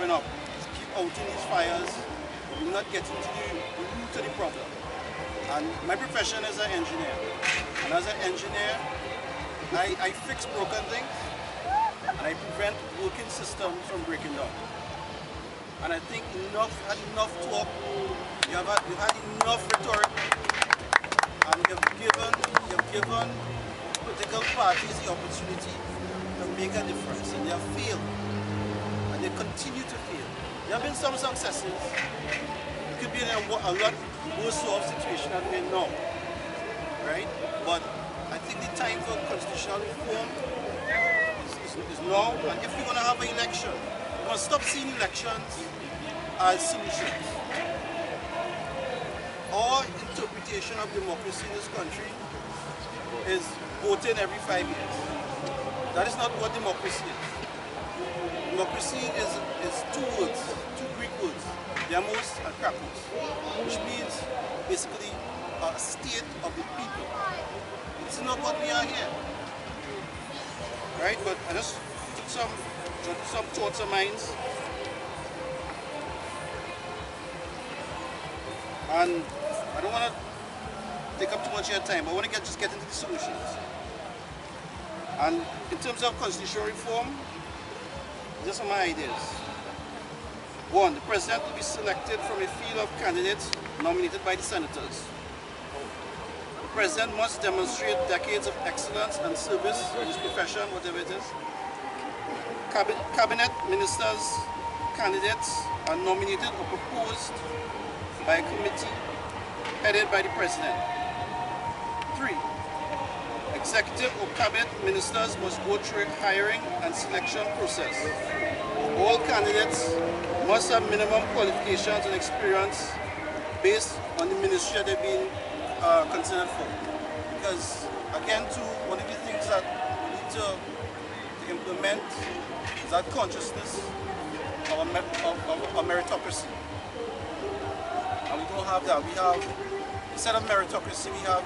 covering up, keep outing these fires, but we're not getting to the root of the problem. And my profession is an engineer. And as an engineer, I fix broken things and I prevent working systems from breaking down. And I think enough talk, you have had enough rhetoric, and you've given political parties the opportunity to make a difference, and they have failed, and they continue to fail. There have been some successes. It could be in a lot worse off situation than we're in now, right? But I think the time for constitutional reform is now, and if we're going to have an election, we must stop seeing elections as solutions. Our interpretation of democracy in this country is voting every 5 years. That is not what democracy is. Democracy is two words, two Greek words, demos and kratos, which means basically a state of the people. It's not what we are here. Right? But I just took some thoughts of mine. And I don't want to take up too much of your time, but I want to just get into the solutions. And in terms of constitutional reform, these are my ideas. One, the president will be selected from a field of candidates nominated by the senators. The president must demonstrate decades of excellence and service in his profession, whatever it is. Cabinet ministers, candidates are nominated or proposed by a committee headed by the president. 3. Executive or cabinet ministers must go through a hiring and selection process. All candidates must have minimum qualifications and experience based on the ministry that they've been considered for. Because again too, one of the things that we need to implement is that consciousness of meritocracy. And we don't have that. We have, instead of meritocracy, we have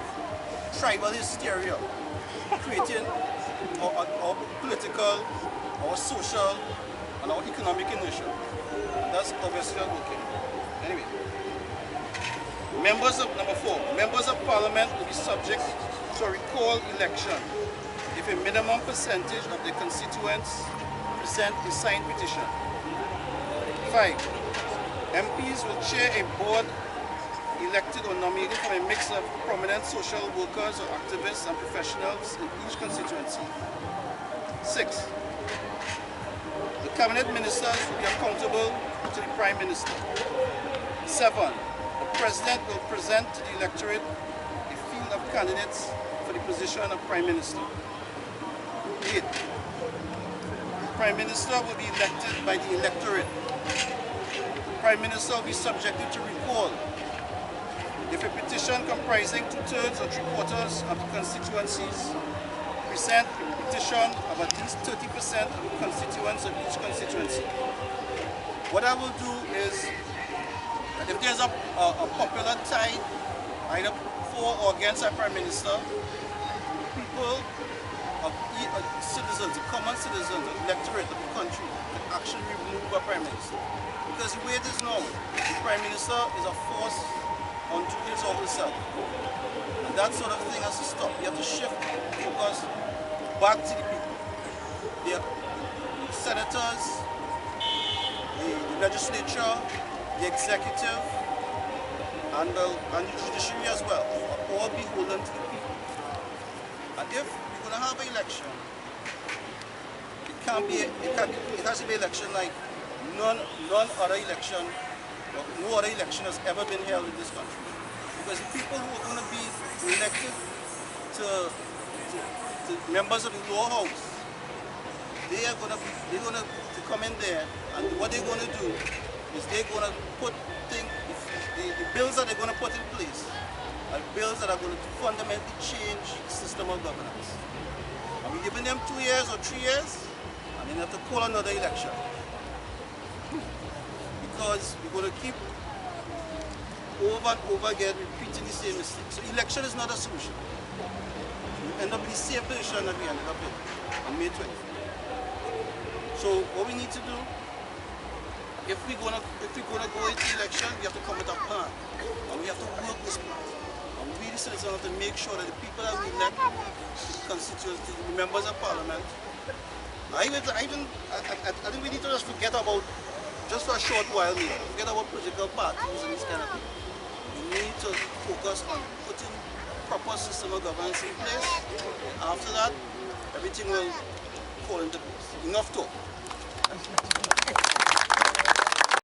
tribal hysteria, creating our political, our social, and our economic inertia. That's obviously not working. Anyway, number 4, members of parliament will be subject to a recall election if a minimum percentage of the constituents present a signed petition. 5. MPs will chair a board elected or nominated from a mix of prominent social workers or activists and professionals in each constituency. 6. The cabinet ministers will be accountable to the Prime Minister. 7. The President will present to the electorate a field of candidates for the position of Prime Minister. 8. The Prime Minister will be elected by the electorate. The Prime Minister will be subjected to recall if a petition comprising 2/3 or 3/4 of the constituencies present a petition of at least 30% of the constituents of each constituency. What I will do is, if there's a popular tie, either for or against our Prime Minister, people of citizens, the common citizens, the electorate of the country can actually remove our Prime Minister. Because the way it is now, the Prime Minister is a force unto his or herself. And that sort of thing has to stop. You have to shift focus back to the people. The senators, the legislature, the executive, and the judiciary as well are all beholden to the people. And if we're going to have an election, it has to be an election like none other election, or no other election has ever been held in this country. Because the people who are going to be elected to members of the lower house, they're going to come in there, and what they're going to do is they're going to put the bills that they're going to put in place are bills that are going to fundamentally change the system of governance. And we're giving them 2 years or 3 years, and then have to call another election. Because we're going to keep over and over again repeating the same mistake. So election is not a solution. We end up in the same position that we ended up in on May 20th. So what we need to do, if we're gonna go into election, we have to come with a plan, and we have to work this plan. And we the citizens have to make sure that the people that we elect, the constituents, the members of parliament. I think we need to just forget about, just for a short while, forget about political parties and this kind of thing. We need to focus on putting proper system of governance in place. After that, everything will fall into place. Enough talk.